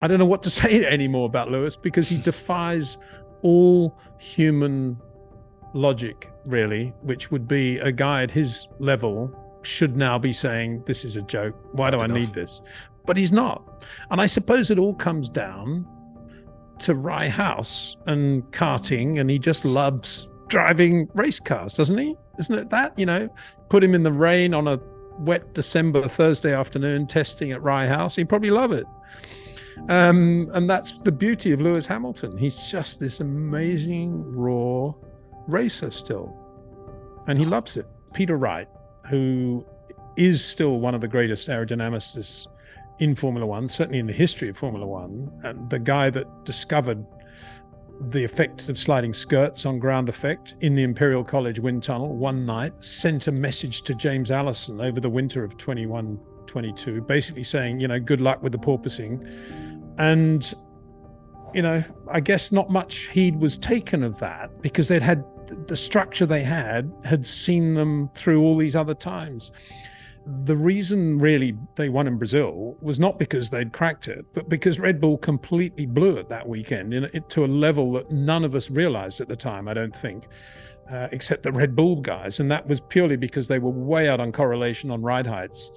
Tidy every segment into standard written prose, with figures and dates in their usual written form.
I don't know what to say anymore about Lewis, because he defies all human logic, really, which would be a guy at his level should now be saying, this is a joke. Why do Bad I enough. need this? But he's not. And I suppose it all comes down to Rye House and karting, and he just loves driving race cars, doesn't he? Isn't it that? Put him in the rain on a wet December Thursday afternoon testing at Rye House, he'd probably love it. And that's the beauty of Lewis Hamilton. He's just this amazing, raw racer still. And he loves it. Peter Wright, who is still one of the greatest aerodynamicists in Formula One, certainly in the history of Formula One, and the guy that discovered the effect of sliding skirts on ground effect in the Imperial College wind tunnel one night, sent a message to James Allison over the winter of 21-22, basically saying, good luck with the porpoising. And, I guess not much heed was taken of that, because they'd had the structure they had seen them through all these other times. The reason really they won in Brazil was not because they'd cracked it, but because Red Bull completely blew it that weekend to a level that none of us realized at the time, I don't think, except the Red Bull guys. And that was purely because they were way out on correlation on ride heights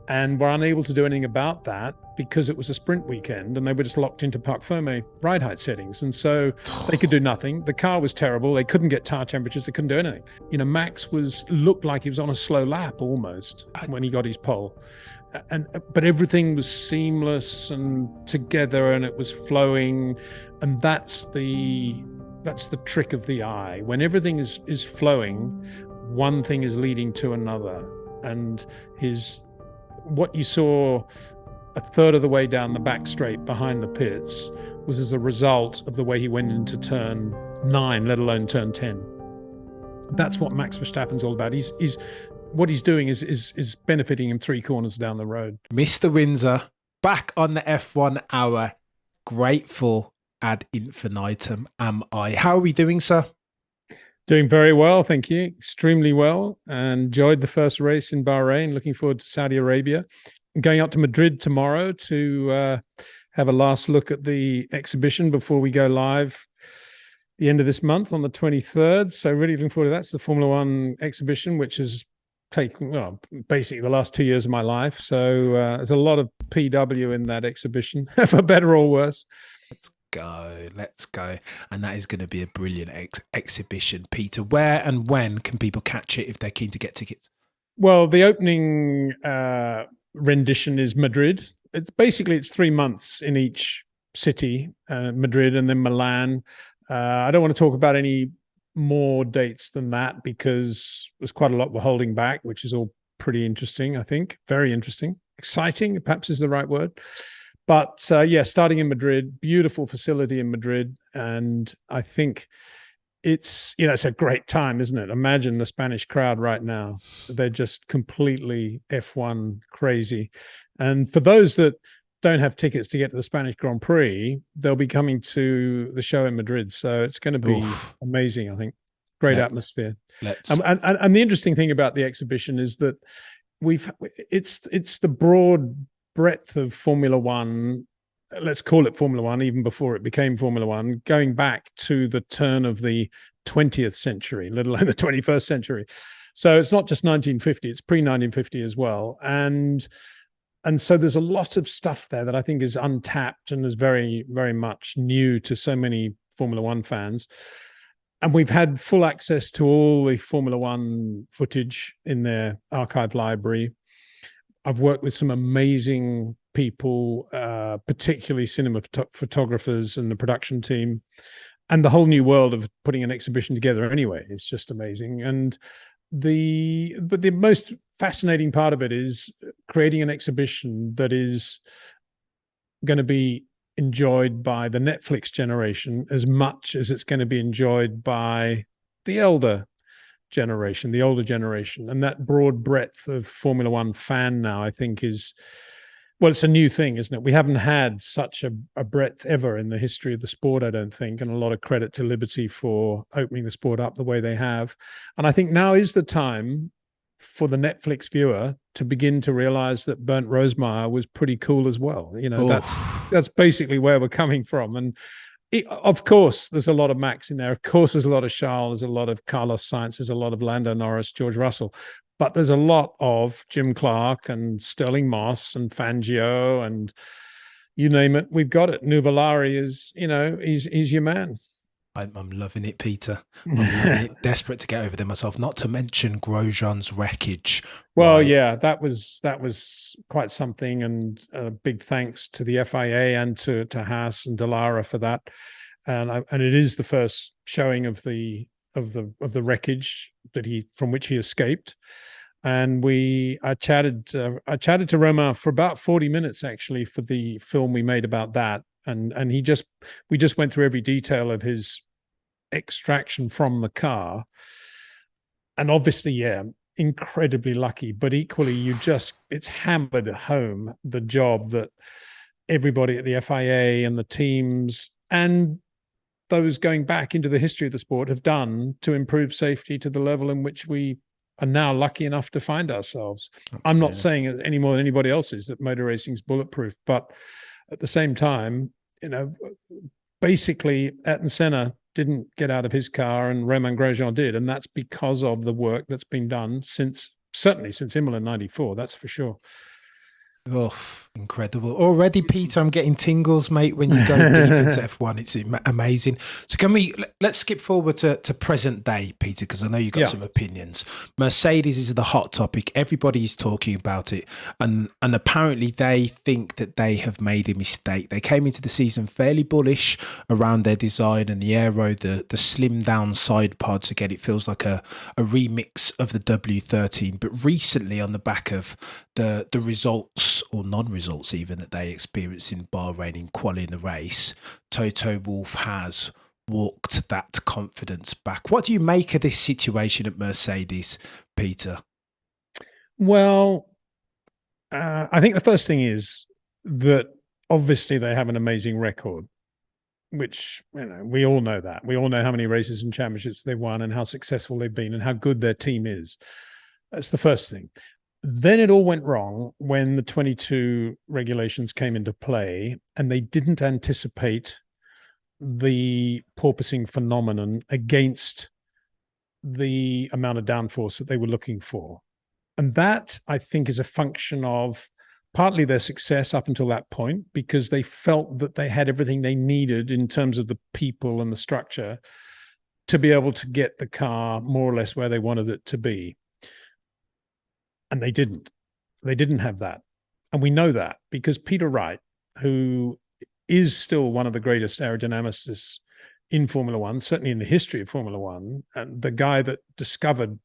and were unable to do anything about that because it was a sprint weekend and they were just locked into Parc Ferme ride height settings. And so they could do nothing. The car was terrible. They couldn't get tire temperatures. They couldn't do anything. Max looked like he was on a slow lap almost when he got his pole. But everything was seamless and together and it was flowing. And that's the trick of the eye. When everything is flowing, one thing is leading to another. And what you saw a third of the way down the back straight behind the pits was as a result of the way he went into turn 9, let alone turn 10. That's what Max Verstappen's all about. What he's doing is benefiting him 3 corners down the road. Mr. Windsor, back on the F1 hour. Grateful ad infinitum am I. How are we doing, sir? Doing very well, thank you. Extremely well. And enjoyed the first race in Bahrain. Looking forward to Saudi Arabia. I'm going up to Madrid tomorrow to have a last look at the exhibition before we go live the end of this month on the 23rd. So really looking forward to that. It's the Formula One exhibition, which has taken basically the last 2 years of my life. So there's a lot of PW in that exhibition, for better or worse. Let's go. And that is going to be a brilliant exhibition. Peter, where and when can people catch it if they're keen to get tickets? Well, the opening rendition is Madrid. It's 3 months in each city, Madrid and then Milan. I don't want to talk about any more dates than that because there's quite a lot we're holding back, which is all pretty interesting, I think. Very interesting. Exciting, perhaps is the right word. But starting in Madrid, beautiful facility in Madrid. And I think it's a great time, isn't it? Imagine the Spanish crowd right now. They're just completely F1 crazy. And for those that don't have tickets to get to the Spanish Grand Prix, they'll be coming to the show in Madrid. So it's going to be amazing, I think. Great atmosphere. And the interesting thing about the exhibition is that it's the broad breadth of Formula One, let's call it Formula One, even before it became Formula One, going back to the turn of the 20th century, let alone the 21st century. So it's not just 1950, it's pre-1950 as well. And so there's a lot of stuff there that I think is untapped and is very, very much new to so many Formula One fans. And we've had full access to all the Formula One footage in their archive library. I've worked with some amazing people, particularly cinema photographers and the production team, and the whole new world of putting an exhibition together anyway. It's just amazing. And the most fascinating part of it is creating an exhibition that is going to be enjoyed by the Netflix generation as much as it's going to be enjoyed by the older generation. And that broad breadth of Formula One fan now, I think, it's a new thing, isn't it? We haven't had such a breadth ever in the history of the sport, I don't think, and a lot of credit to Liberty for opening the sport up the way they have. And I think now is the time for the Netflix viewer to begin to realize that Bernd Rosemeyer was pretty cool as well. That's basically where we're coming from. And of course, there's a lot of Max in there. Of course, there's a lot of Charles, there's a lot of Carlos Sainz, there's a lot of Lando Norris, George Russell. But there's a lot of Jim Clark and Sterling Moss and Fangio and you name it. We've got it. Nuvolari is, he's your man. I'm loving it, Peter. I'm loving it. Desperate to get over there myself. Not to mention Grosjean's wreckage. Well, right? Yeah, that was quite something, and big thanks to the FIA and to Haas and Dallara for that. And it is the first showing of the wreckage from which he escaped. And I chatted to Romain for about 40 minutes actually for the film we made about that. And we just went through every detail of his extraction from the car. And obviously, yeah, incredibly lucky, but equally it's hammered home the job that everybody at the FIA and the teams and those going back into the history of the sport have done to improve safety to the level in which we are now lucky enough to find ourselves. Absolutely. I'm not saying any more than anybody else is that motor racing is bulletproof, but at the same time, basically Ayrton Senna didn't get out of his car and Romain Grosjean did. And that's because of the work that's been done certainly since Imola 94, that's for sure. Oh, incredible. Already, Peter, I'm getting tingles, mate, when you go deep into F1. It's amazing. So let's skip forward to present day, Peter, because I know you've got some opinions. Mercedes is the hot topic. Everybody's talking about it. And apparently they think that they have made a mistake. They came into the season fairly bullish around their design and the aero, the slim down side pods. Again, it feels like a remix of the W13. But recently, on the back of the results or non-results even that they experienced in Bahrain in quali in the race, Toto Wolff has walked that confidence back. What do you make of this situation at Mercedes, Peter? Well, I think the first thing is that obviously they have an amazing record, which we all know that. We all know how many races and championships they've won and how successful they've been and how good their team is. That's the first thing. Then it all went wrong when the 22 regulations came into play and they didn't anticipate the porpoising phenomenon against the amount of downforce that they were looking for. And that, I think, is a function of partly their success up until that point, because they felt that they had everything they needed in terms of the people and the structure to be able to get the car more or less where they wanted it to be. And they didn't. They didn't have that. And we know that because Peter Wright, who is still one of the greatest aerodynamicists in Formula One, certainly in the history of Formula One, and the guy that discovered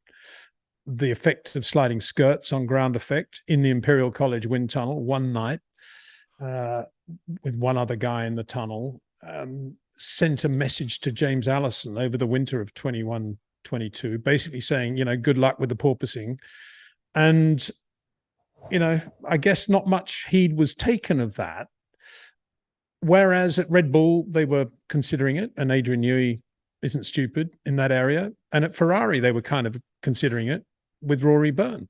the effect of sliding skirts on ground effect in the Imperial College wind tunnel one night with one other guy in the tunnel, sent a message to James Allison over the winter of 21-22, basically saying, good luck with the porpoising. And, I guess not much heed was taken of that. Whereas at Red Bull, they were considering it, and Adrian Newey isn't stupid in that area. And at Ferrari, they were kind of considering it with Rory Byrne.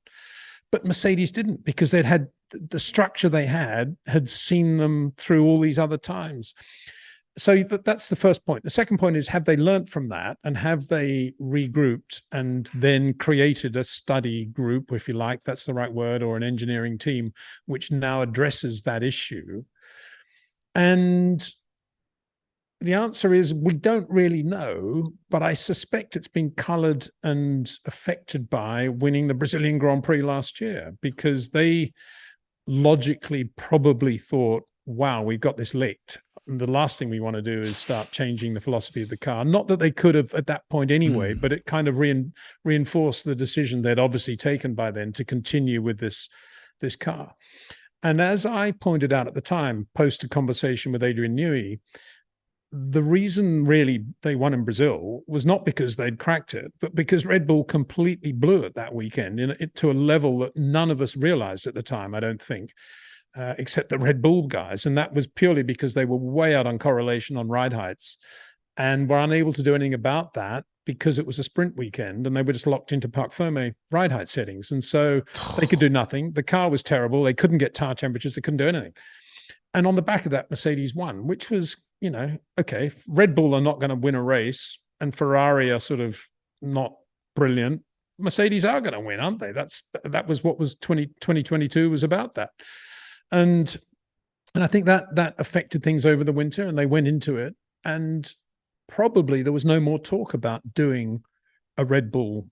But Mercedes didn't, because they'd had the structure they had seen them through all these other times. So that's the first point. The second point is, have they learned from that, and have they regrouped and then created a study group, if you like, that's the right word, or an engineering team, which now addresses that issue? And the answer is, we don't really know, but I suspect it's been colored and affected by winning the Brazilian Grand Prix last year, because they logically probably thought, wow, we've got this licked. The last thing we want to do is start changing the philosophy of the car. Not that they could have at that point anyway, but it kind of reinforced the decision they'd obviously taken by then to continue with this car. And as I pointed out at the time, post a conversation with Adrian Newey, the reason really they won in Brazil was not because they'd cracked it, but because Red Bull completely blew it that weekend to a level that none of us realized at the time, I don't think. Except the Red Bull guys. And that was purely because they were way out on correlation on ride heights. and were unable to do anything about that because it was a sprint weekend and they were just locked into Parc Fermé ride height settings. And so they could do nothing. The car was terrible. They couldn't get tire temperatures. They couldn't do anything. And on the back of that, Mercedes won, which was, okay, Red Bull are not going to win a race and Ferrari are sort of not brilliant. Mercedes are going to win, aren't they? That was what was 2022 was about that. And I think that affected things over the winter, and they went into it. And probably there was no more talk about doing a Red Bull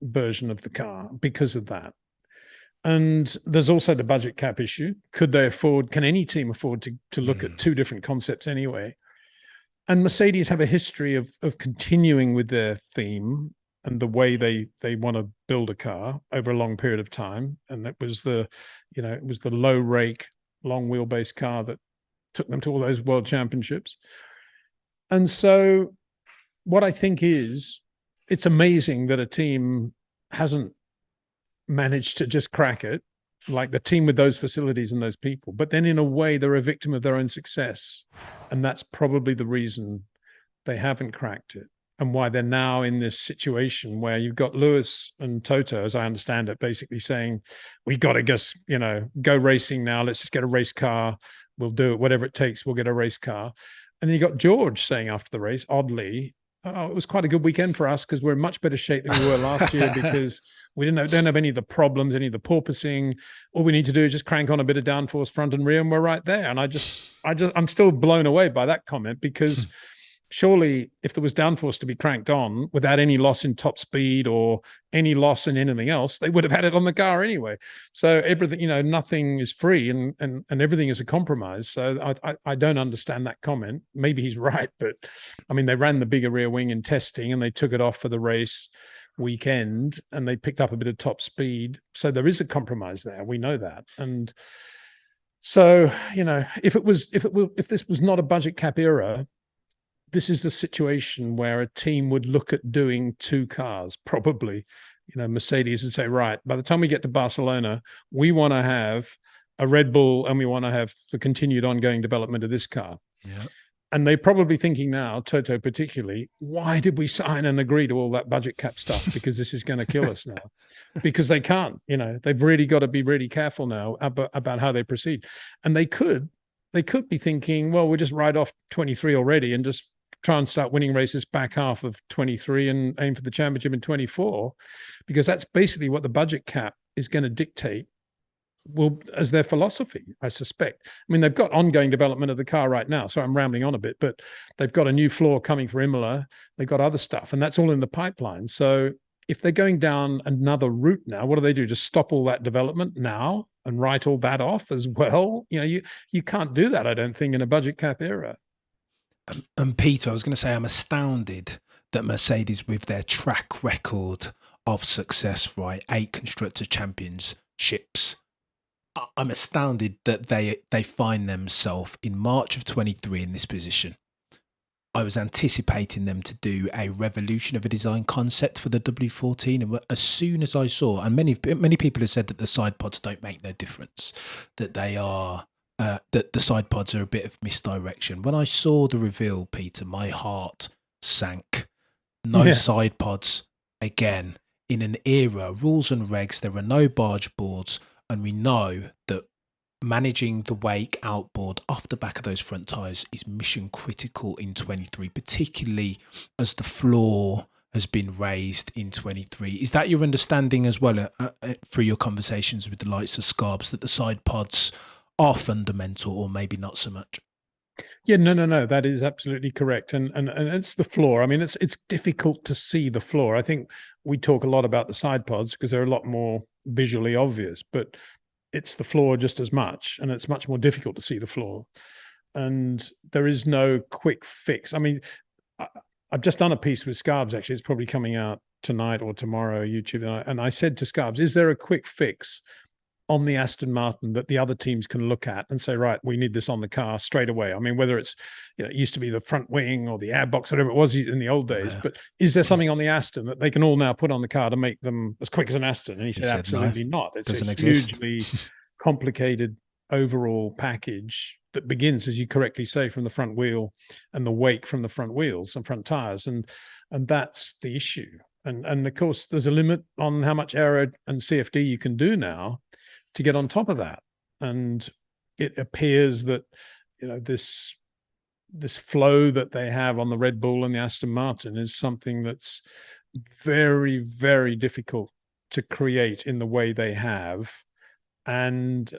version of the car because of that. And there's also the budget cap issue. Can any team afford to look at two different concepts anyway? And Mercedes have a history of continuing with their theme and the way they want to build a car over a long period of time. And it was the low rake, long wheelbase car that took them to all those world championships. And so what I think is, it's amazing that a team hasn't managed to just crack it, like the team with those facilities and those people. But then in a way, they're a victim of their own success. And that's probably the reason they haven't cracked it, and why they're now in this situation where you've got Lewis and Toto, as I understand it, basically saying, we got to just, go racing now. Let's just get a race car. We'll do it, whatever it takes. We'll get a race car. And then you got George saying after the race, oddly, it was quite a good weekend for us because we're in much better shape than we were last year because we don't have any of the problems, any of the porpoising. All we need to do is just crank on a bit of downforce front and rear, and we're right there. And I'm still blown away by that comment, because surely if there was downforce to be cranked on without any loss in top speed or any loss in anything else, they would have had it on the car anyway. So everything, nothing is free, and everything is a compromise. So I don't understand that comment. Maybe he's right, but I mean, they ran the bigger rear wing in testing and they took it off for the race weekend and they picked up a bit of top speed. So there is a compromise there. We know that. And so, if this was not a budget cap era, this is the situation where a team would look at doing two cars, probably, Mercedes, and say, right, by the time we get to Barcelona, we want to have a Red Bull and we want to have the continued ongoing development of this car. Yeah. And they're probably thinking now, Toto particularly, why did we sign and agree to all that budget cap stuff? Because this is going to kill us now. Because they can't, they've really got to be really careful now about how they proceed. And they could be thinking, well, we'll just ride off 23 already and just try and start winning races back half of 23 and aim for the championship in 24, because that's basically what the budget cap is going to dictate as their philosophy, I suspect. I mean, they've got ongoing development of the car right now, so I'm rambling on a bit, but they've got a new floor coming for Imola. They've got other stuff, and that's all in the pipeline. So if they're going down another route now, what do? Just stop all that development now and write all that off as well? You can't do that, I don't think, in a budget cap era. And Peter, I was going to say, I'm astounded that Mercedes, with their track record of success, right, 8 constructor championships, I'm astounded that they find themselves in March of 23 in this position. I was anticipating them to do a revolution of a design concept for the W14, and as soon as I saw, and many people have said that the side pods don't make no difference, that they are. That the side pods are a bit of misdirection. When I saw the reveal, Peter, my heart sank. No side pods again. In an era, rules and regs, there are no barge boards, and we know that managing the wake outboard off the back of those front tyres is mission critical in 23, particularly as the floor has been raised in 23. Is that your understanding as well through your conversations with the likes of Scarbs, that the side pods are fundamental, or maybe not so much? Yeah, no, that is absolutely correct. And it's the floor. I mean, it's difficult to see the floor. I think we talk a lot about the side pods because they're a lot more visually obvious, but it's the floor just as much, and it's much more difficult to see the floor. And there is no quick fix. I mean, I've just done a piece with Scarbs, actually. It's probably coming out tonight or tomorrow, YouTube. And I said to Scarbs, is there a quick fix on the Aston Martin that the other teams can look at and say, right, we need this on the car straight away? I mean, whether it's, it used to be the front wing or the airbox, whatever it was in the old days, but is there something on the Aston that they can all now put on the car to make them as quick as an Aston? And he said absolutely not. It's a hugely complicated overall package that begins, as you correctly say, from the front wheel and the wake from the front wheels and front tires, and that's the issue. And of course, there's a limit on how much aero and CFD you can do now to get on top of that. And it appears that, you know, this flow that they have on the Red Bull and the Aston Martin is something that's very, very difficult to create in the way they have. And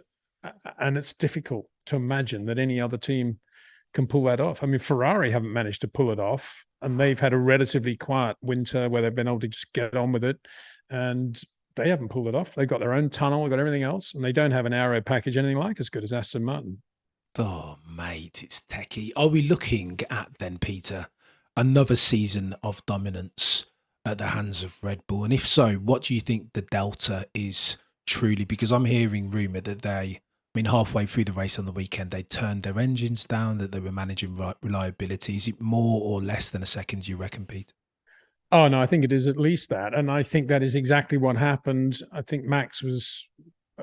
it's difficult to imagine that any other team can pull that off. I mean, Ferrari haven't managed to pull it off, and they've had a relatively quiet winter where they've been able to just get on with it, and they haven't pulled it off. They've got their own tunnel, they've got everything else, and they don't have an aero package anything like as good as Aston Martin. Oh, mate, it's techie. Are we looking at then, Peter, another season of dominance at the hands of Red Bull? And if so, what do you think the delta is truly? Because I'm hearing rumour that halfway through the race on the weekend, they turned their engines down, that they were managing reliability. Is it more or less than a second, you reckon, Pete? Oh, no, I think it is at least that. And I think that is exactly what happened. I think Max was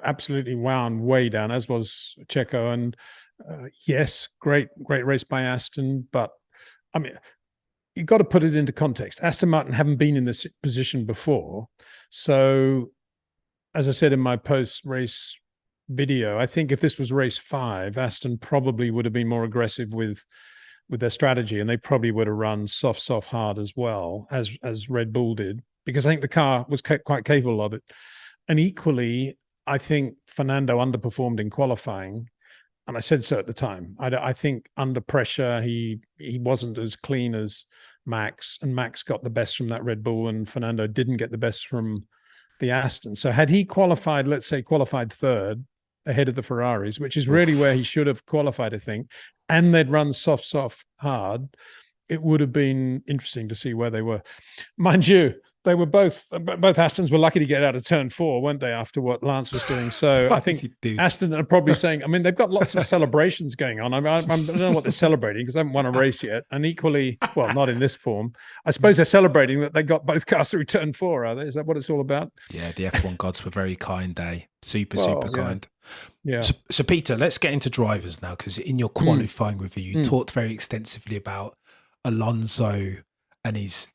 absolutely wound way down, as was Checo. And yes, great race by Aston. But I mean, you've got to put it into context. Aston Martin haven't been in this position before. So, as I said in my post-race video, I think if this was race 5, Aston probably would have been more aggressive with their strategy, and they probably would have run soft, hard as well as Red Bull did, because I think the car was quite capable of it. And equally, I think Fernando underperformed in qualifying, and I said so at the time. I think under pressure, he wasn't as clean as Max, and Max got the best from that Red Bull, and Fernando didn't get the best from the Aston. So had he qualified, let's say qualified third ahead of the Ferraris, which is really where he should have qualified, I think, and they'd run soft, hard, it would have been interesting to see where they were. Mind you, they were both Astons were lucky to get out of turn 4, weren't they, after what Lance was doing? So I think Aston are probably saying, I mean, they've got lots of celebrations going on. I don't know what they're celebrating because they haven't won a race yet. And equally, well, not in this form. I suppose they're celebrating that they got both cars through turn 4, are they? Is that what it's all about? Yeah, the F1 gods were very kind, super kind. Yeah. So Peter, let's get into drivers now, because in your qualifying review, you talked very extensively about Alonso and his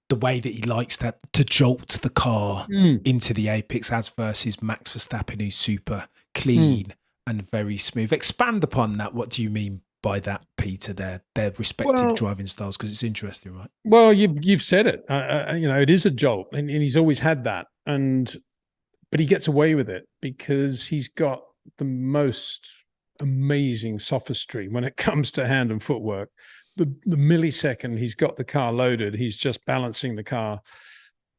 the way that he likes to jolt the car into the apex, as versus Max Verstappen, who's super clean and very smooth. Expand upon that. What do you mean by that, Peter? Their respective driving styles, because it's interesting, right? Well, you've said it. It is a jolt, and he's always had that. But he gets away with it because he's got the most amazing sophistry when it comes to hand and footwork. The millisecond he's got the car loaded, he's just balancing the car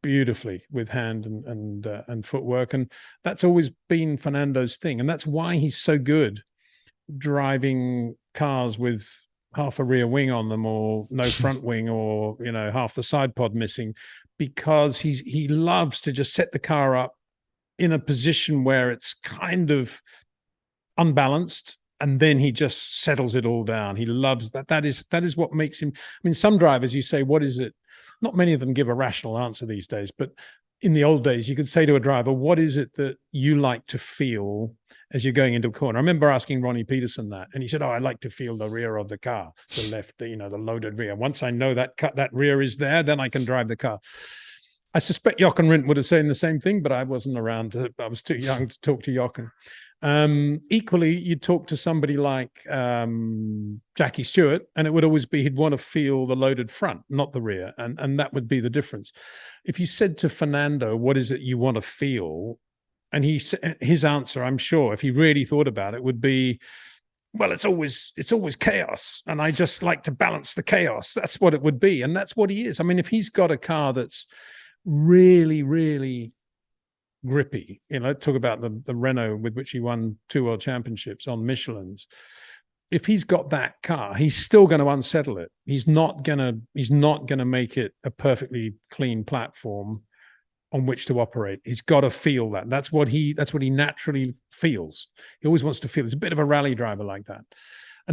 beautifully with hand and footwork. And that's always been Fernando's thing. And that's why he's so good driving cars with half a rear wing on them, or no front wing, or, half the side pod missing, because he loves to just set the car up in a position where it's kind of unbalanced, and then he just settles it all down. He loves that. That is what makes him. I mean, some drivers, you say, what is it? Not many of them give a rational answer these days, but in the old days, you could say to a driver, what is it that you like to feel as you're going into a corner? I remember asking Ronnie Peterson that, and he said, I like to feel the rear of the car, the left, the loaded rear. Once I know that rear is there, then I can drive the car. I suspect Jochen Rindt would have said the same thing, but I wasn't around. I was too young to talk to Jochen. Equally, you talk to somebody like Jackie Stewart, and it would always be he'd want to feel the loaded front, not the rear, and that would be the difference. If you said to Fernando, what is it you want to feel? And his answer, I'm sure, if he really thought about it, would be, well, it's always chaos, and I just like to balance the chaos. That's what it would be, and that's what he is. I mean, if he's got a car that's really, really grippy, talk about the Renault with which he won 2 world championships on Michelin's. If he's got that car, he's still going to unsettle it. He's not going to make it a perfectly clean platform on which to operate. He's got to feel that. That's what he naturally feels. He always wants to feel. He's a bit of a rally driver like that.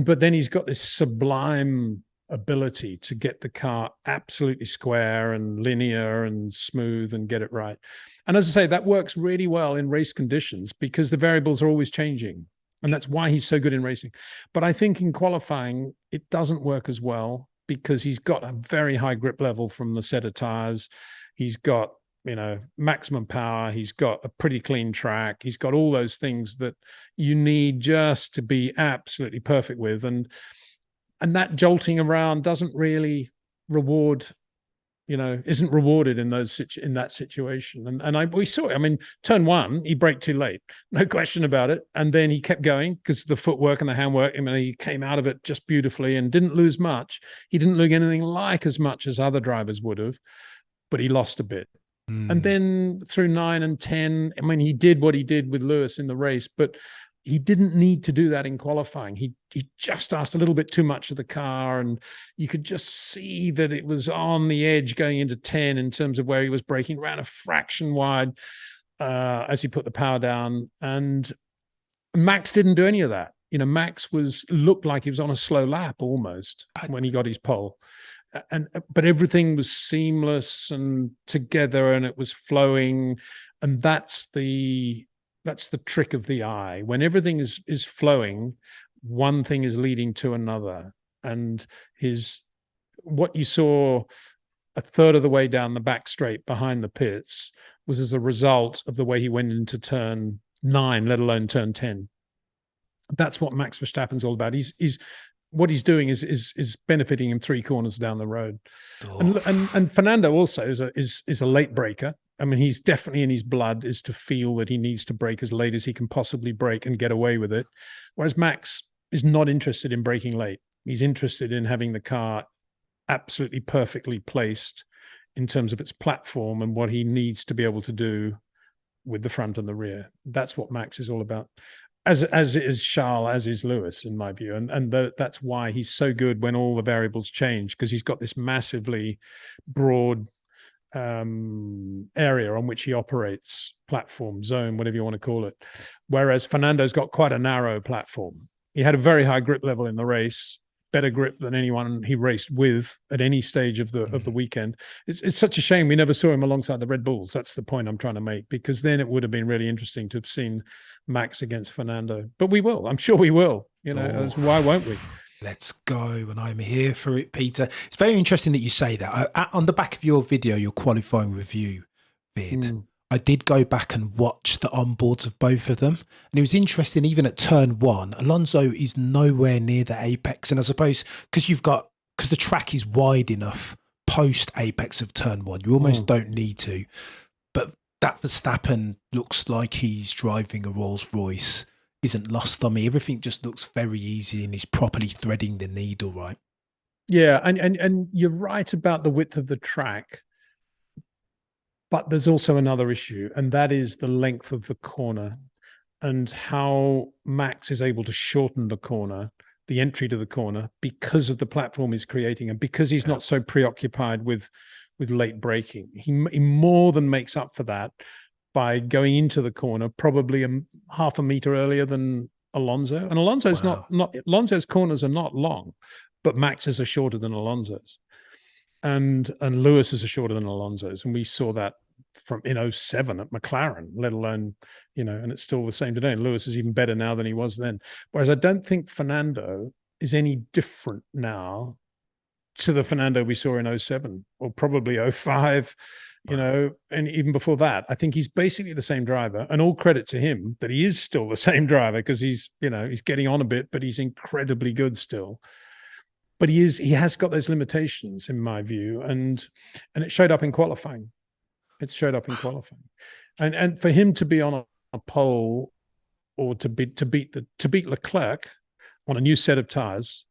But then he's got this sublime ability to get the car absolutely square and linear and smooth and get it right. And as I say, that works really well in race conditions because the variables are always changing. And that's why he's so good in racing. But I think in qualifying, it doesn't work as well because he's got a very high grip level from the set of tires. He's got, maximum power. He's got a pretty clean track. He's got all those things that you need just to be absolutely perfect with. And that jolting around doesn't really reward, isn't rewarded in that situation. And we saw it. I mean, turn one, he braked too late, no question about it. And then he kept going because the footwork and the handwork. I mean, he came out of it just beautifully and didn't lose much. He didn't lose anything like as much as other drivers would have, but he lost a bit. And then through 9 and 10, I mean, he did what he did with Lewis in the race, but he didn't need to do that in qualifying. He just asked a little bit too much of the car, and you could just see that it was on the edge going into 10 in terms of where he was braking, ran a fraction wide as he put the power down. And Max didn't do any of that. Max looked like he was on a slow lap almost when he got his pole. But everything was seamless and together, and it was flowing. And that's the trick of the eye. When everything is flowing, one thing is leading to another. And what you saw a third of the way down the back straight behind the pits was as a result of the way he went into turn 9, let alone turn 10. That's what Max Verstappen's all about. What he's doing is benefiting him 3 corners down the road. And Fernando also is a late breaker. I mean, he's definitely in his blood is to feel that he needs to brake as late as he can possibly brake and get away with it. Whereas Max is not interested in braking late. He's interested in having the car absolutely perfectly placed in terms of its platform and what he needs to be able to do with the front and the rear. That's what Max is all about. As is Charles, as is Lewis, in my view. And that's why he's so good when all the variables change, because he's got this massively broad area on which he operates, platform, zone, whatever you want to call it. Whereas Fernando's got quite a narrow platform. He had a very high grip level in the race, better grip than anyone he raced with at any stage of the weekend. It's such a shame we never saw him alongside the Red Bulls. That's the point I'm trying to make, because then it would have been really interesting to have seen Max against Fernando. But we will. I'm sure we will. Why won't we? Let's go, and I'm here for it, Peter. It's very interesting that you say that. On the back of your video, your qualifying review vid, I did go back and watch the onboards of both of them. And it was interesting, even at turn 1, Alonso is nowhere near the apex. And I suppose because the track is wide enough post apex of turn 1, you almost don't need to. But that Verstappen looks like he's driving a Rolls Royce. Isn't lost on me. Everything just looks very easy and he's properly threading the needle, right? Yeah, and you're right about the width of the track. But there's also another issue, and that is the length of the corner and how Max is able to shorten the corner, the entry to the corner, because of the platform he's creating and because he's not so preoccupied with late braking. He more than makes up for that by going into the corner probably half a meter earlier than Alonso. And Alonso's not Alonso's corners are not long, but Max's are shorter than Alonso's. And Lewis's are shorter than Alonso's. And we saw that from in 07 at McLaren, let alone, and it's still the same today. And Lewis is even better now than he was then. Whereas I don't think Fernando is any different now to the Fernando we saw in 07 or probably 05, and even before that. I think he's basically the same driver, and all credit to him that he is still the same driver, because he's getting on a bit, but he's incredibly good still. But he has got those limitations, in my view, and it showed up in qualifying. And for him to be on a pole or to beat Leclerc on a new set of tires,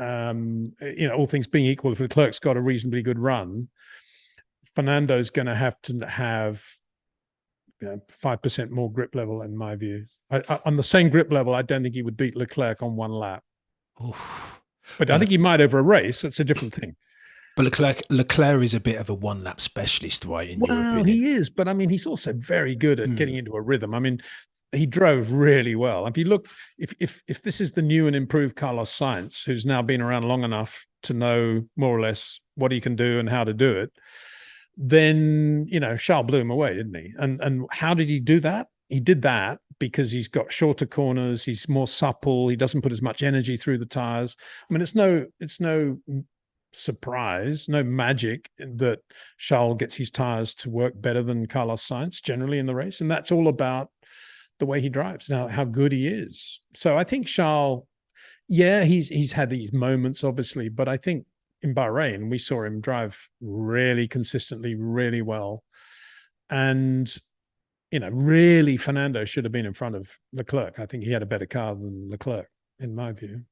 all things being equal, if Leclerc's got a reasonably good run, Fernando's going to have 5% more grip level, in my view. On the same grip level, I don't think he would beat Leclerc on one lap. Oof. But I think he might over a race. That's a different thing. But Leclerc is a bit of a one-lap specialist, right? In your opinion? He is, but I mean, he's also very good at getting into a rhythm. I mean, he drove really well. If you look, if this is the new and improved Carlos Sainz, who's now been around long enough to know more or less what he can do and how to do it, then Charles blew him away, didn't he? And how did he do that? He did that because he's got shorter corners, he's more supple, he doesn't put as much energy through the tires. I mean, it's no surprise, no magic that Charles gets his tires to work better than Carlos Sainz generally in the race, and that's all about the way he drives, now how good he is. So I think Charles, yeah, he's had these moments obviously, but I think in Bahrain we saw him drive really consistently, really well, and really Fernando should have been in front of Leclerc. I think he had a better car than Leclerc in my view.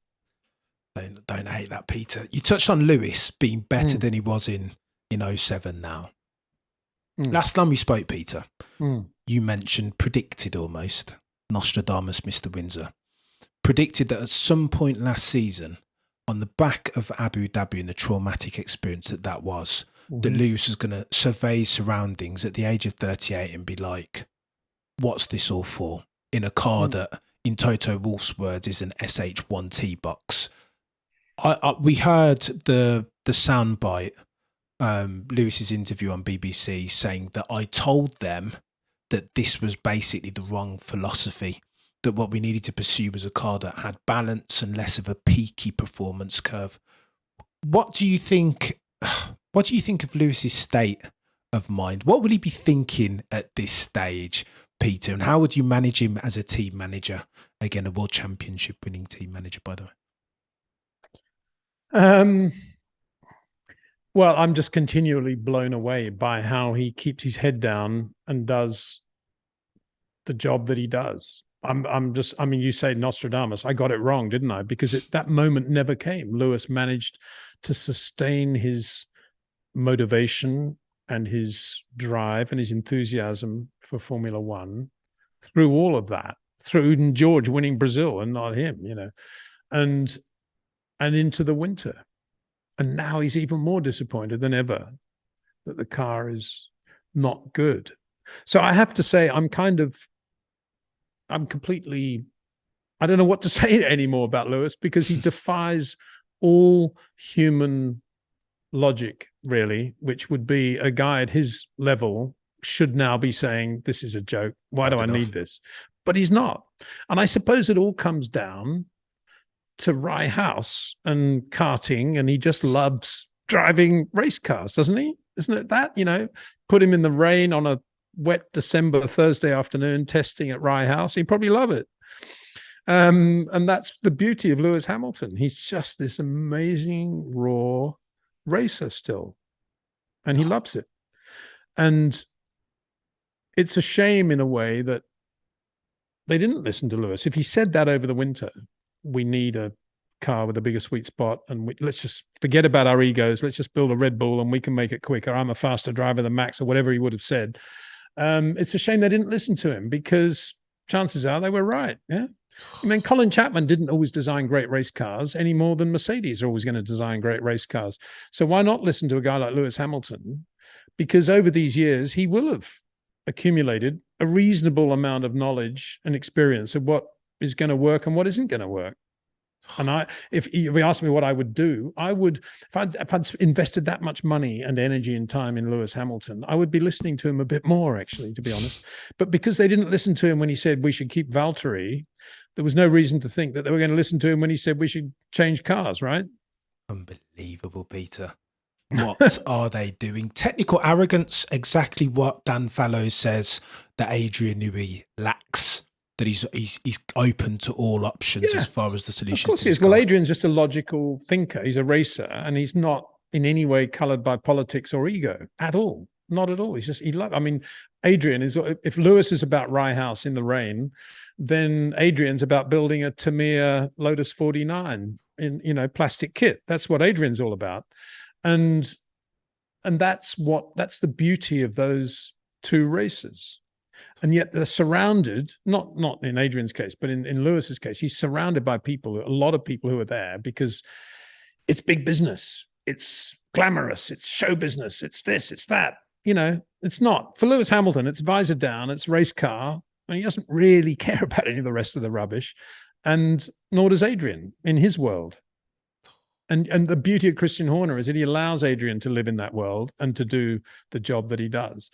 Don't hate that, Peter. You touched on Lewis being better than he was in 07 now. Last time we spoke, Peter, you mentioned, predicted almost, Nostradamus, Mr. Windsor, predicted that at some point last season, on the back of Abu Dhabi and the traumatic experience that was, that Lewis was going to survey his surroundings at the age of 38 and be like, what's this all for? In a car that, in Toto Wolff's words, is an SH1T box. We heard the soundbite, Lewis's interview on BBC, saying that I told them that this was basically the wrong philosophy, that what we needed to pursue was a car that had balance and less of a peaky performance curve. What do you think of Lewis's state of mind? What would he be thinking at this stage, Peter? And how would you manage him as a team manager? Again, a world championship winning team manager, by the way. Well, I'm just continually blown away by how he keeps his head down and does the job that he does. I mean, you say Nostradamus, I got it wrong, didn't I? Because that moment never came. Lewis managed to sustain his motivation and his drive and his enthusiasm for Formula One through all of that, through even George winning Brazil and not him, and into the winter. And now he's even more disappointed than ever that the car is not good. So I have to say, I'm completely, I don't know what to say anymore about Lewis, because he defies all human logic, really, which would be a guy at his level should now be saying, this is a joke. Why do I need this? But he's not. And I suppose it all comes down to Rye House and karting, and he just loves driving race cars, doesn't he? Isn't it that, put him in the rain on a wet December Thursday afternoon testing at Rye House, he'd probably love it. And that's the beauty of Lewis Hamilton. He's just this amazing raw racer still, and he loves it. And it's a shame in a way that they didn't listen to Lewis. If he said that over the winter, we need a car with a bigger sweet spot, and let's just forget about our egos. Let's just build a Red Bull and we can make it quicker. I'm a faster driver than Max, or whatever he would have said. It's a shame they didn't listen to him, because chances are they were right. Yeah. I mean, Colin Chapman didn't always design great race cars any more than Mercedes are always going to design great race cars. So why not listen to a guy like Lewis Hamilton? Because over these years, he will have accumulated a reasonable amount of knowledge and experience of what is going to work and what isn't going to work. And if you asked me what I would do, if I'd invested that much money and energy and time in Lewis Hamilton, I would be listening to him a bit more, actually, to be honest. But because they didn't listen to him when he said we should keep Valtteri, there was no reason to think that they were going to listen to him when he said we should change cars, right? Unbelievable, Peter. What are they doing? Technical arrogance, exactly what Dan Fallows says that Adrian Newey lacks. That he's open to all options as far as the solution. Of course he is. Well, Adrian's just a logical thinker. He's a racer, and he's not in any way coloured by politics or ego at all. Not at all. He's just, Adrian is, if Lewis is about Rye House in the rain, then Adrian's about building a Tamiya Lotus 49 in, plastic kit. That's what Adrian's all about. And that's the beauty of those two races. And yet they're surrounded, not in Adrian's case, but in Lewis's case, he's surrounded by people, a lot of people who are there because it's big business. It's glamorous. It's show business. It's this, it's that. It's not. For Lewis Hamilton, it's visor down, it's race car. And he doesn't really care about any of the rest of the rubbish. And nor does Adrian in his world. And the beauty of Christian Horner is that he allows Adrian to live in that world and to do the job that he does.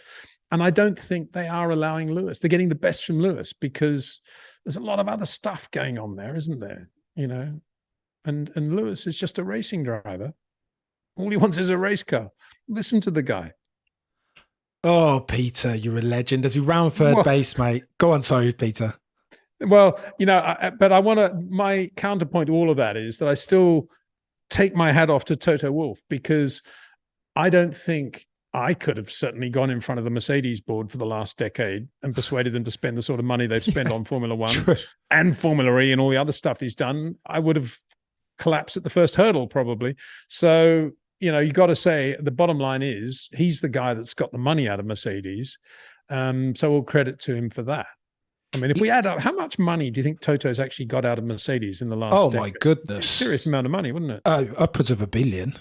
And I don't think they are allowing Lewis. They're getting the best from Lewis because there's a lot of other stuff going on there, isn't there? You know, and Lewis is just a racing driver. All he wants is a race car. Listen to the guy. Oh, Peter, you're a legend. As we round third base, mate. Go on, sorry, Peter. Well, you know, but I want to, my counterpoint to all of that is that I still take my hat off to Toto Wolff, because I don't think I could have certainly gone in front of the Mercedes board for the last decade and persuaded them to spend the sort of money they've spent on Formula One and Formula E and all the other stuff he's done. I would have collapsed at the first hurdle probably. So, you know, you got to say the bottom line is he's the guy that's got the money out of Mercedes. So all credit to him for that. I mean, if we add up, how much money do you think Toto's actually got out of Mercedes in the last decade? My goodness. Serious amount of money, wouldn't it? Upwards of $1 billion.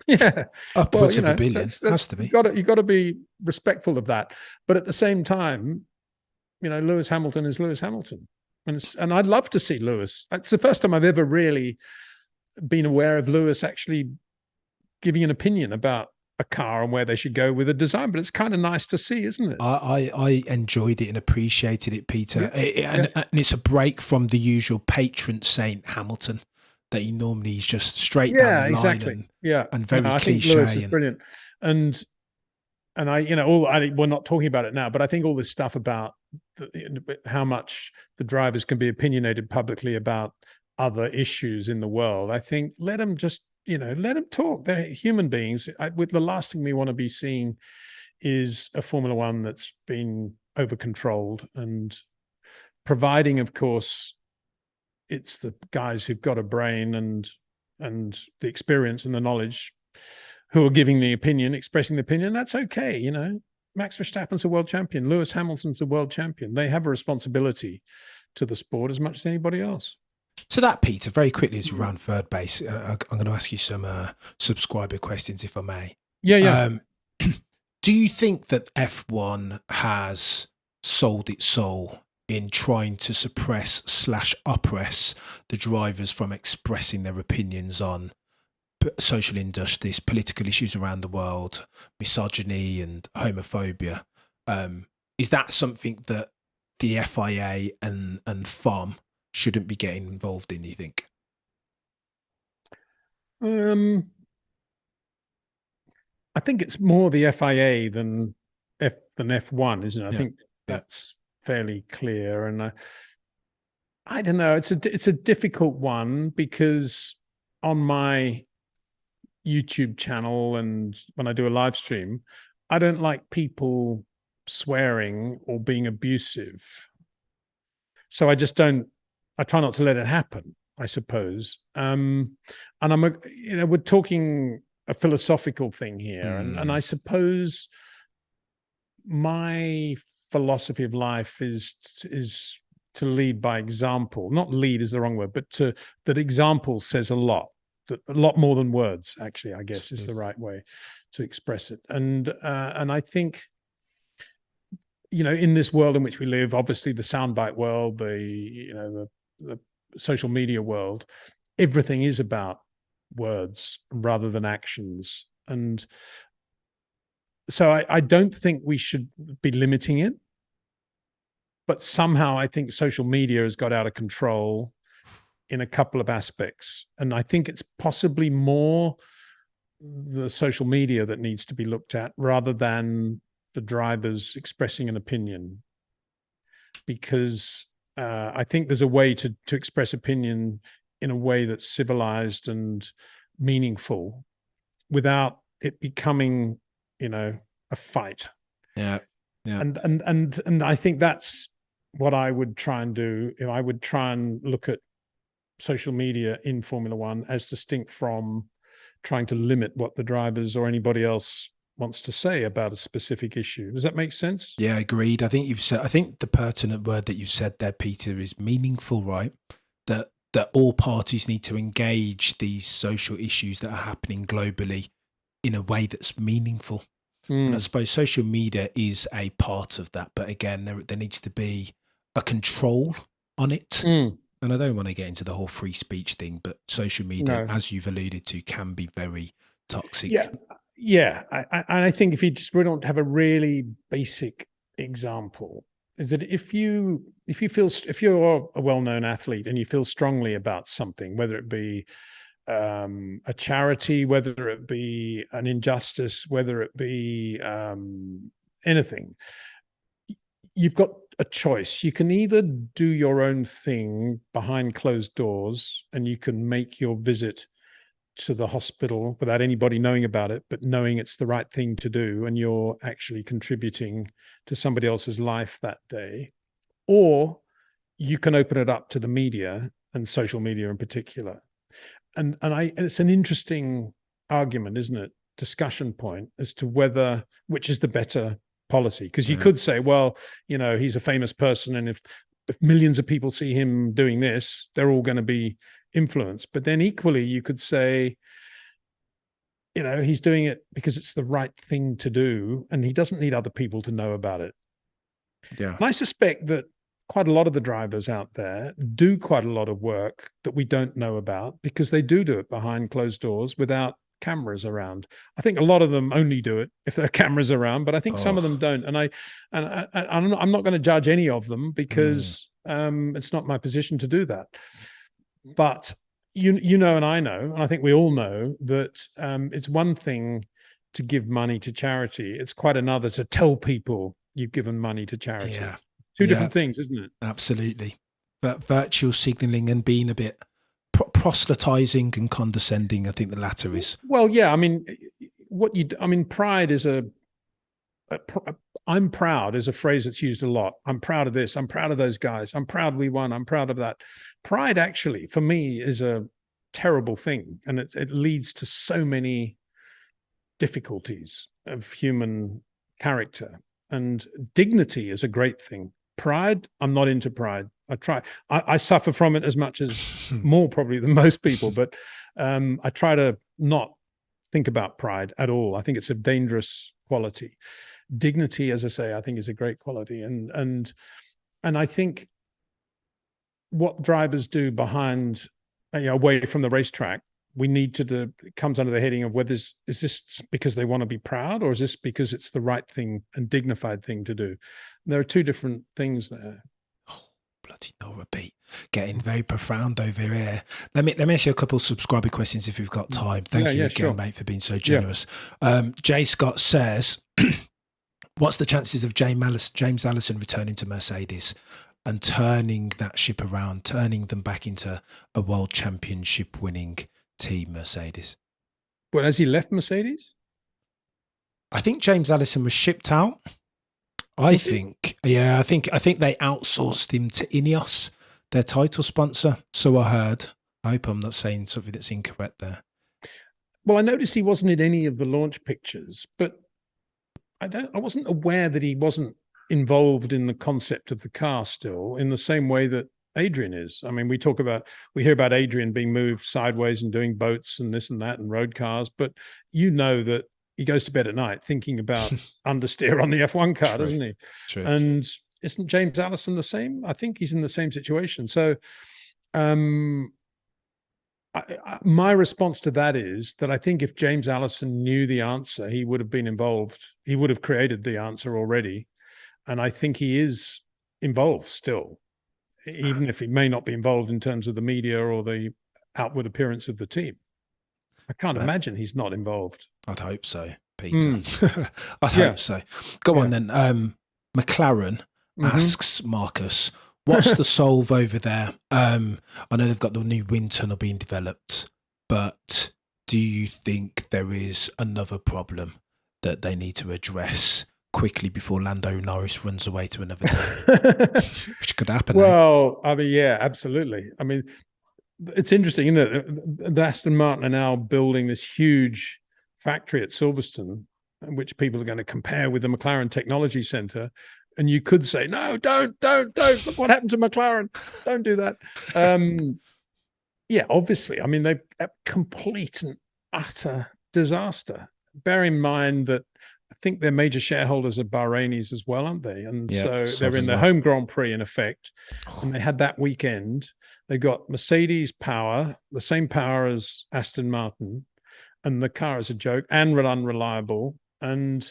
Yeah. Upwards of $1 billion. Has to be. You've got to be respectful of that. But at the same time, you know, Lewis Hamilton is Lewis Hamilton. And I'd love to see Lewis. It's the first time I've ever really been aware of Lewis actually giving an opinion about a car and where they should go with a design, but it's kind of nice to see, isn't it? I enjoyed it and appreciated it, Peter. And it's a break from the usual patron saint Hamilton that he normally is just straight down the line and very cliche. I think Lewis is brilliant. And I, you know, we're not talking about it now, but I think all this stuff about how much the drivers can be opinionated publicly about other issues in the world, I think let them just, you know, let them talk. They're human beings. With the last thing we want to be seeing is a Formula One that's been over-controlled, and providing, of course, it's the guys who've got a brain and the experience and the knowledge who are giving the opinion, expressing the opinion. That's okay, you know. Max Verstappen's a world champion. Lewis Hamilton's a world champion. They have a responsibility to the sport as much as anybody else. So that, Peter, very quickly as we round third base, I'm going to ask you some subscriber questions, if I may. Yeah. Do you think that F1 has sold its soul in trying to suppress/oppress the drivers from expressing their opinions on social injustice, political issues around the world, misogyny and homophobia? Is that something that the FIA and FOM shouldn't be getting involved in, you think? I think it's more the FIA than F1, isn't it? I think that's fairly clear. And I don't know. It's a difficult one, because on my YouTube channel and when I do a live stream, I don't like people swearing or being abusive. So I try not to let it happen, I suppose. And we're talking a philosophical thing here. And I suppose my philosophy of life is to lead by example. Not lead is the wrong word, but that example says a lot more than words, actually, I guess is the right way to express it. And I think, you know, in this world in which we live, obviously the soundbite world, the social media world, everything is about words rather than actions. And so I don't think we should be limiting it, but somehow I think social media has got out of control in a couple of aspects. And I think it's possibly more the social media that needs to be looked at rather than the drivers expressing an opinion, because I think there's a way to express opinion in a way that's civilized and meaningful without it becoming, you know, a fight. Yeah. And I think that's what I would try and do. I would try and look at social media in Formula One as distinct from trying to limit what the drivers or anybody else wants to say about a specific issue. Does that make sense? Yeah, agreed. I think the pertinent word that you said there, Peter, is meaningful, right? That all parties need to engage these social issues that are happening globally in a way that's meaningful. And I suppose social media is a part of that, but again, there needs to be a control on it. And I don't want to get into the whole free speech thing, but social media, as you've alluded to, can be very toxic. Yeah, I think if you just really want to have a really basic example, is that if you're a well-known athlete and you feel strongly about something, whether it be a charity, whether it be an injustice, whether it be anything, you've got a choice. You can either do your own thing behind closed doors and you can make your visit to the hospital without anybody knowing about it, but knowing it's the right thing to do and you're actually contributing to somebody else's life that day. Or you can open it up to the media and social media in particular. And it's an interesting argument, isn't it? Discussion point as to which is the better policy. Because you could say, well, he's a famous person, and if millions of people see him doing this, they're all going to be influenced. But then equally, you could say, he's doing it because it's the right thing to do, and he doesn't need other people to know about it. Yeah. And I suspect that quite a lot of the drivers out there do quite a lot of work that we don't know about because they do it behind closed doors without cameras around. I think a lot of them only do it if there are cameras around, but I think some of them don't. And I'm not going to judge any of them because it's not my position to do that. But and I know, and I think we all know that it's one thing to give money to charity. It's quite another to tell people you've given money to charity. Yeah. Two different things, isn't it? Absolutely. But virtual signaling and being a bit proselytizing and condescending, I think the latter is. Well, yeah. I mean, pride is I'm proud is a phrase that's used a lot. I'm proud of this. I'm proud of those guys. I'm proud we won. I'm proud of that. Pride actually, for me, is a terrible thing. And it leads to so many difficulties of human character. And dignity is a great thing. Pride, I'm not into pride. I suffer from it as much as more probably than most people, but I try to not think about pride at all. I think it's a dangerous quality. Dignity, as I say, I think is a great quality. And I think what drivers do behind, away from the racetrack, we need to it comes under the heading of whether is this because they want to be proud, or is this because it's the right thing and dignified thing to do? There are two different things there. Oh, bloody Nora Pete, getting very profound over here. Let me ask you a couple of subscriber questions if you've got time. Thank you again, sure, mate, for being so generous. Jay Scott says, what's the chances of James Allison returning to Mercedes and turning that ship around, turning them back into a world championship winning team, Mercedes? Well, has he left Mercedes? I think James Allison was shipped out. I think they outsourced him to Ineos, their title sponsor. So I heard. I hope I'm not saying something that's incorrect there. Well, I noticed he wasn't in any of the launch pictures, but I wasn't aware that he wasn't involved in the concept of the car still, in the same way that Adrian is. I mean, we hear about Adrian being moved sideways and doing boats and this and that and road cars, but that he goes to bed at night thinking about understeer on the F1 car, doesn't he? True. And isn't James Allison the same? I think he's in the same situation. So my response to that is that I think if James Allison knew the answer, he would have been involved. He would have created the answer already. And I think he is involved still, even if he may not be involved in terms of the media or the outward appearance of the team. I can't imagine he's not involved. I'd hope so, Peter. I'd hope so. Go on then. McLaren asks Marcus, what's the solve over there? I know they've got the new wind tunnel being developed, but do you think there is another problem that they need to address quickly before Lando Norris runs away to another team? Which could happen. Well, I mean, yeah, absolutely. I mean, it's interesting, isn't it? The Aston Martin are now building this huge factory at Silverstone, which people are going to compare with the McLaren Technology Centre. And you could say, no, don't. Look what happened to McLaren. Don't do that. Yeah, obviously. I mean, they've a complete and utter disaster. Bear in mind that I think their major shareholders are Bahrainis as well, aren't they? And so they're in their home Grand Prix, in effect. And they had that weekend. They got Mercedes power, the same power as Aston Martin. and the car is a joke and unreliable. And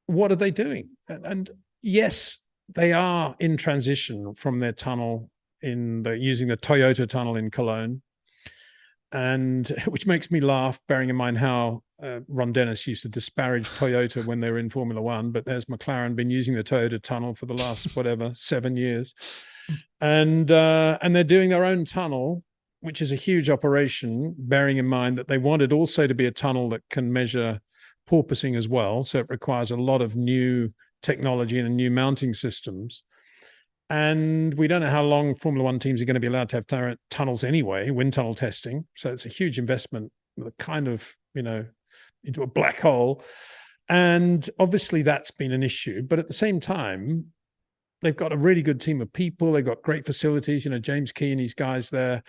what are they doing? And yes, they are in transition from their tunnel using the Toyota tunnel in Cologne, and which makes me laugh, bearing in mind how Ron Dennis used to disparage Toyota when they were in Formula One. But there's McLaren been using the Toyota tunnel for the last 7 years, and they're doing their own tunnel, which is a huge operation, bearing in mind that they wanted also to be a tunnel that can measure porpoising as well. So it requires a lot of new technology and new mounting systems. And we don't know how long Formula One teams are going to be allowed to have tunnels anyway, wind tunnel testing. So it's a huge investment, kind of, into a black hole. And obviously that's been an issue. But at the same time, they've got a really good team of people. They've got great facilities. James Key and these guys there.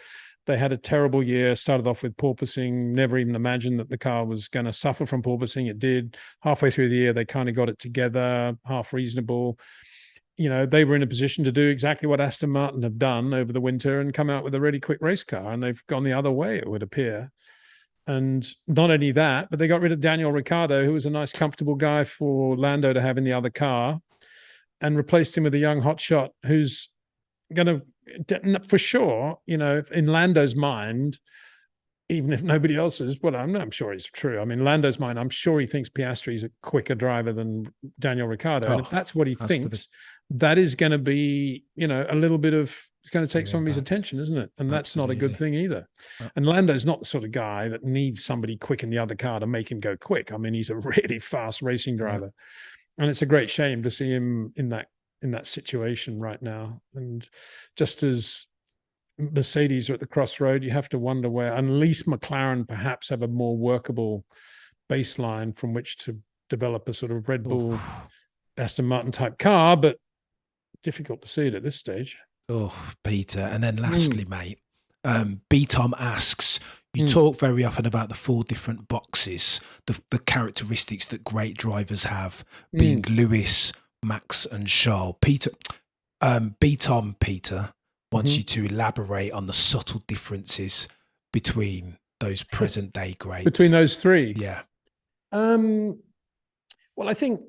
They had a terrible year, started off with porpoising, never even imagined that the car was going to suffer from porpoising. It did. Halfway through the year, they kind of got it together, half reasonable. They were in a position to do exactly what Aston Martin have done over the winter and come out with a really quick race car. And they've gone the other way, it would appear. And not only that, but they got rid of Daniel Ricciardo, who was a nice, comfortable guy for Lando to have in the other car, and replaced him with a young hotshot who's going to, for sure, in Lando's mind, even if nobody else's, well, I'm sure it's true. I mean, Lando's mind, I'm sure he thinks Piastri is a quicker driver than Daniel Ricciardo. And if that's what he thinks, that is going to be, a little bit of, it's going to take some of his attention, isn't it? And that's not a good thing either. And Lando's not the sort of guy that needs somebody quick in the other car to make him go quick. I mean, he's a really fast racing driver. And it's a great shame to see him in that situation right now. And just as Mercedes are at the crossroad, you have to wonder where, unless McLaren perhaps have a more workable baseline from which to develop a sort of Red Bull, Aston Martin type car, but difficult to see it at this stage. Oh, Peter. And then lastly, mate, B-Tom asks, you talk very often about the 4 different boxes, the characteristics that great drivers have, being Lewis, Max and Charles. Peter, B-Tom, Peter, wants you to elaborate on the subtle differences between those present day greats. Between those 3? Yeah. Well, I don't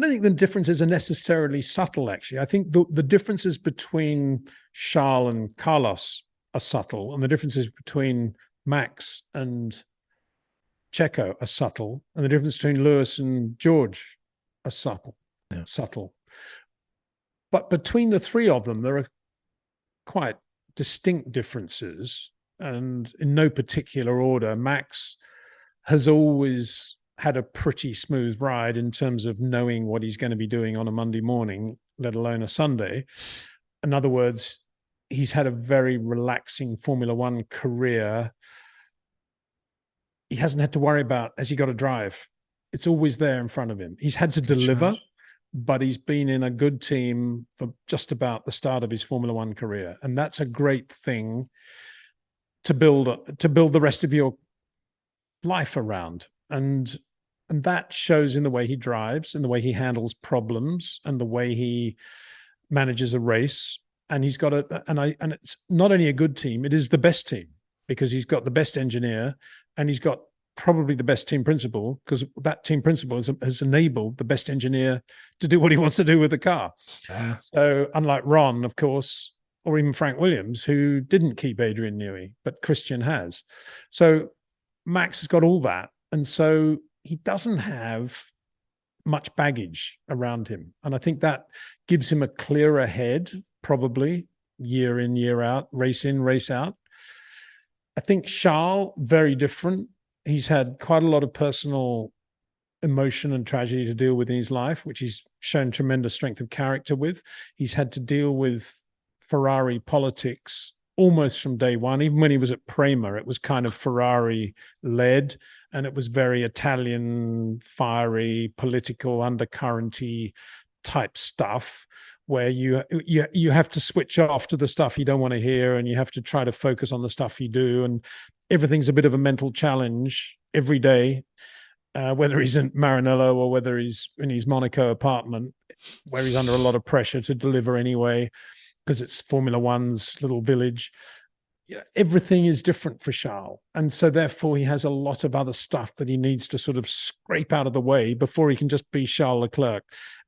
think the differences are necessarily subtle, actually. I think the differences between Charles and Carlos are subtle, and the differences between Max and Checo are subtle, and the difference between Lewis and George are subtle. But between the 3 of them, there are quite distinct differences, and in no particular order. Max has always had a pretty smooth ride in terms of knowing what he's going to be doing on a Monday morning, let alone a Sunday. In other words, he's had a very relaxing Formula One career. He hasn't had to worry about, has he got to drive? It's always there in front of him. He's had to deliver, but he's been in a good team for just about the start of his Formula One career. And that's a great thing to build the rest of your life around. And that shows in the way he drives, in the way he handles problems, and the way he manages a race. And he's got and it's not only a good team, it is the best team, because he's got the best engineer and he's got probably the best team principal, because that team principal has enabled the best engineer to do what he wants to do with the car. So unlike Ron, of course, or even Frank Williams, who didn't keep Adrian Newey, but Christian has. So Max has got all that. And so he doesn't have much baggage around him. And I think that gives him a clearer head, probably year in, year out, race in, race out. I think Charles, very different. He's had quite a lot of personal emotion and tragedy to deal with in his life, which he's shown tremendous strength of character with. He's had to deal with Ferrari politics almost from day one. Even when he was at Prema, it was kind of Ferrari led, and it was very Italian, fiery, political, undercurrenty type stuff, where you have to switch off to the stuff you don't want to hear, and you have to try to focus on the stuff you do, and everything's a bit of a mental challenge every day, whether he's in Maranello or whether he's in his Monaco apartment, where he's under a lot of pressure to deliver anyway, because it's Formula One's little village. everything is different for Charles. And so therefore he has a lot of other stuff that he needs to sort of scrape out of the way before he can just be Charles Leclerc.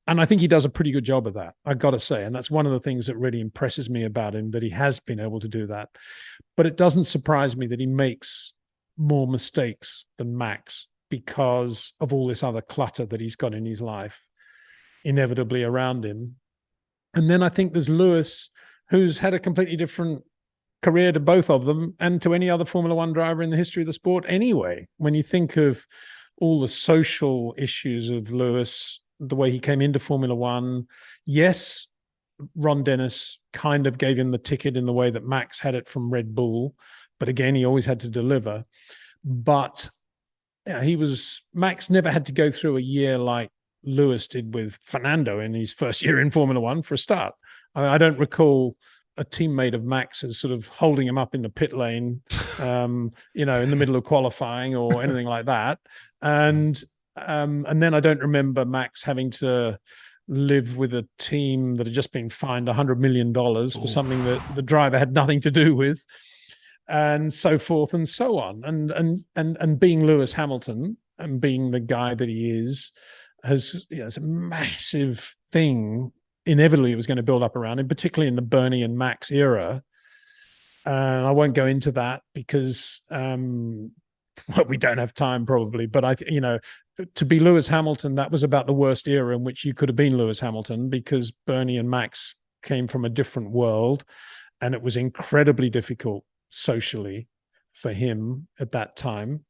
And I think he does a pretty good job of that, I've got to say. And that's one of the things that really impresses me about him, that he has been able to do that. But it doesn't surprise me that he makes more mistakes than Max because of all this other clutter that he's got in his life inevitably around him. And then I think there's Lewis, who's had a completely different career to both of them and to any other Formula One driver in the history of the sport anyway. When you think of all the social issues of Lewis, the way he came into Formula One, yes, Ron Dennis kind of gave him the ticket in the way that Max had it from Red Bull, but again, he always had to deliver. But Max never had to go through a year like Lewis did with Fernando in his first year in Formula One for a start. I don't recall a teammate of Max's sort of holding him up in the pit lane, in the middle of qualifying or anything like that. And then I don't remember Max having to live with a team that had just been fined $100 million for something that the driver had nothing to do with, and so forth and so on. And being Lewis Hamilton and being the guy that he is, it's a massive thing. Inevitably, it was going to build up around him, particularly in the Bernie and Max era. And I won't go into that because, we don't have time probably. But to be Lewis Hamilton, that was about the worst era in which you could have been Lewis Hamilton, because Bernie and Max came from a different world, and it was incredibly difficult socially for him at that time.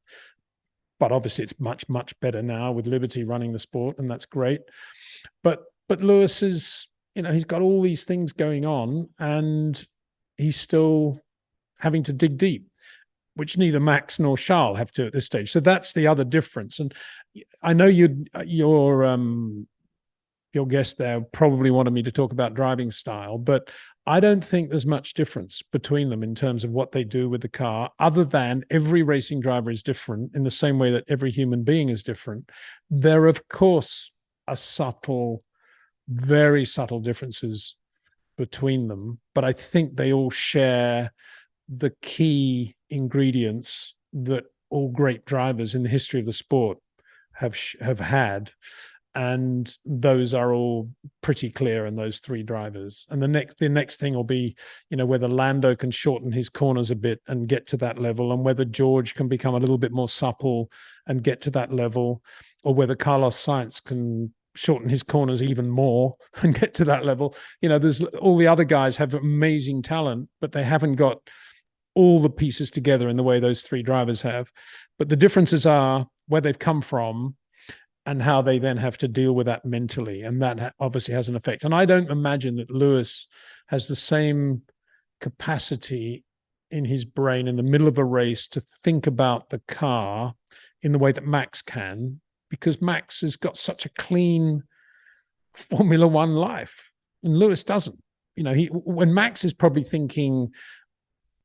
But obviously, it's much, much better now with Liberty running the sport, and that's great. But Lewis is, he's got all these things going on, and he's still having to dig deep, which neither Max nor Charles have to at this stage. So that's the other difference. And I know your guest there probably wanted me to talk about driving style, but I don't think there's much difference between them in terms of what they do with the car, other than every racing driver is different in the same way that every human being is different. There, of course, are very subtle differences between them, but I think they all share the key ingredients that all great drivers in the history of the sport have had, and those are all pretty clear in those three drivers. And the next thing will be, whether Lando can shorten his corners a bit and get to that level, and whether George can become a little bit more supple and get to that level, or whether Carlos Sainz can shorten his corners even more and get to that level. There's all the other guys have amazing talent, but they haven't got all the pieces together in the way those three drivers have. But the differences are where they've come from and how they then have to deal with that mentally. And that obviously has an effect. And I don't imagine that Lewis has the same capacity in his brain in the middle of a race to think about the car in the way that Max can, because Max has got such a clean Formula One life and Lewis doesn't. When Max is probably thinking,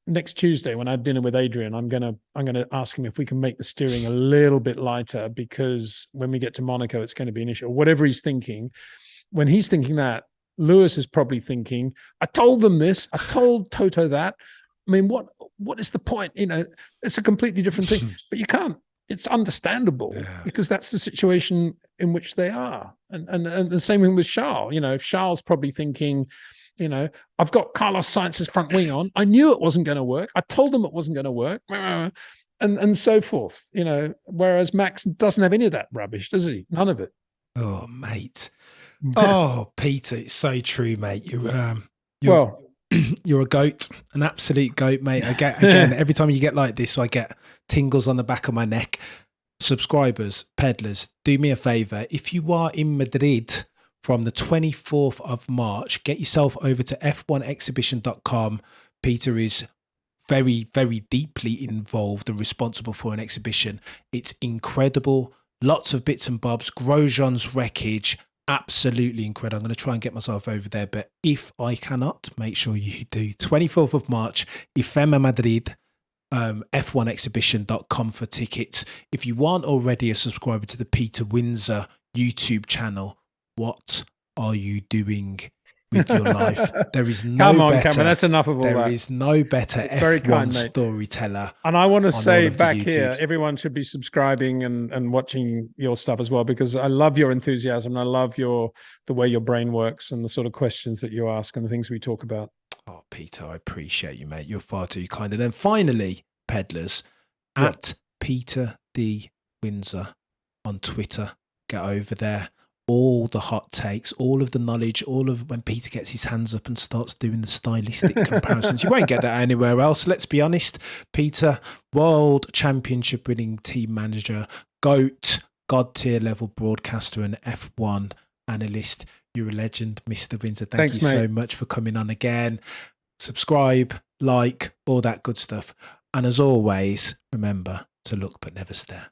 next Tuesday when I have dinner with Adrian, I'm gonna ask him if we can make the steering a little bit lighter, because when we get to Monaco, it's going to be an issue, or whatever he's thinking. When he's thinking that, Lewis is probably thinking, I told them this, I told Toto that. I mean, what is the point? It's a completely different thing, but you can't. It's understandable because that's the situation in which they are. And the same thing with Charles. Charles probably thinking, I've got Carlos Sainz's front wing on. I knew it wasn't going to work. I told them it wasn't going to work, and so forth. Whereas Max doesn't have any of that rubbish, does he? None of it. Oh, mate. Oh, Peter, it's so true, mate. You're a goat, an absolute goat, mate. Again, every time you get like this, I get tingles on the back of my neck. Subscribers, peddlers, do me a favor. If you are in Madrid from the 24th of March, get yourself over to f1exhibition.com. Peter is very, very deeply involved and responsible for an exhibition. It's incredible. Lots of bits and bobs. Grosjean's wreckage. Absolutely incredible. I'm going to try and get myself over there, but if I cannot, make sure you do. 24th of March, IFEMA Madrid, f1exhibition.com for tickets. If you aren't already a subscriber to the Peter Windsor YouTube channel, what are you doing with your life. There is no Come on, better. Cameron, that's enough of all There that. is no better Very F1 kind, mate. storyteller. And I want to on say all of the back here, YouTubes. everyone should be subscribing and watching your stuff as well, because I love your enthusiasm. And I love the way your brain works and the sort of questions that you ask and the things we talk about. Oh, Peter, I appreciate you, mate. You're far too kind. And then finally, peddlers, at Peter D. Windsor on Twitter. Get over there. All the hot takes, all of the knowledge, all of when Peter gets his hands up and starts doing the stylistic comparisons. You won't get that anywhere else. Let's be honest. Peter, world championship winning team manager, GOAT, God tier level broadcaster and F1 analyst. You're a legend, Mr. Windsor. Thanks, you so much for coming on again. Subscribe, like, all that good stuff. And as always, remember to look but never stare.